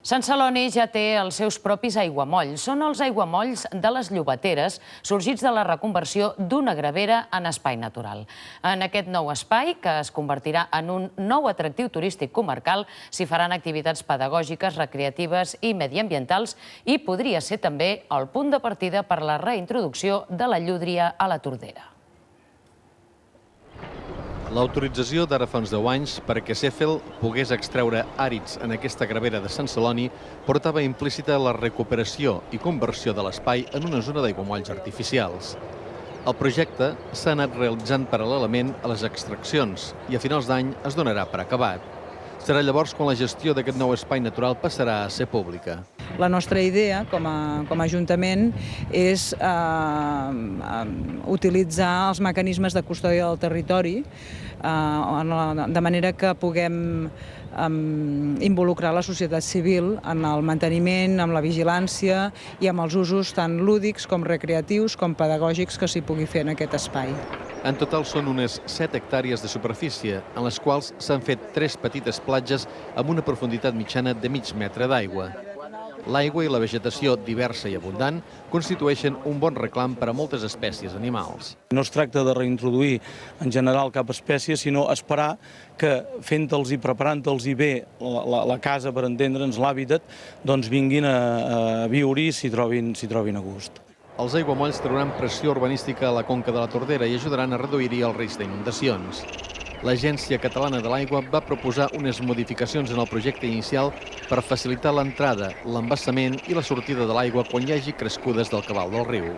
Sant Celoni ja té els seus propis aiguamolls. Són els aiguamolls de les Llobateres, sorgits de la reconversió d'una gravera en espai natural. En aquest nou espai, que es convertirà en un nou atractiu turístic comarcal, s'hi faran activitats pedagògiques, recreatives i mediambientals i podria ser també el punt de partida per la reintroducció de la llúdria a la Tordera. L'autorització d'ara fa uns 10 anys perquè Sheffield pogués extreure àrids en aquesta gravera de Sant Celoni portava implícita la recuperació i conversió de l'espai en una zona d'aiguamolls artificials. El projecte s'ha anat realitzant paral·lelament a les extraccions i a finals d'any es donarà per acabat. Serà llavors quan la gestió d'aquest nou espai natural passarà a ser pública. La nostra idea com a Ajuntament és utilitzar els mecanismes de custòdia del territori de manera que puguem involucrar la societat civil en el manteniment, en la vigilància i amb els usos tant lúdics com recreatius com pedagògics que s'hi pugui fer en aquest espai. En total són unes 7 hectàrees de superfície, en les quals s'han fet 3 petites platges amb una profunditat mitjana de mig metre d'aigua. L'aigua i la vegetació diversa i abundant constitueixen un bon reclam per a moltes espècies animals. No es tracta de reintroduir en general cap espècie, sinó esperar que fent-los i preparant-los bé la casa, per entendre'ns, l'hàbitat, doncs vinguin a viure-hi i s'hi trobin a gust. Els aiguamolls trauran pressió urbanística a la conca de la Tordera i ajudaran a reduir-hi el risc d'inundacions. L'Agència Catalana de l'Aigua va proposar unes modificacions en el projecte inicial per facilitar l'entrada, l'embassament i la sortida de l'aigua quan hi hagi crescudes del cabal del riu.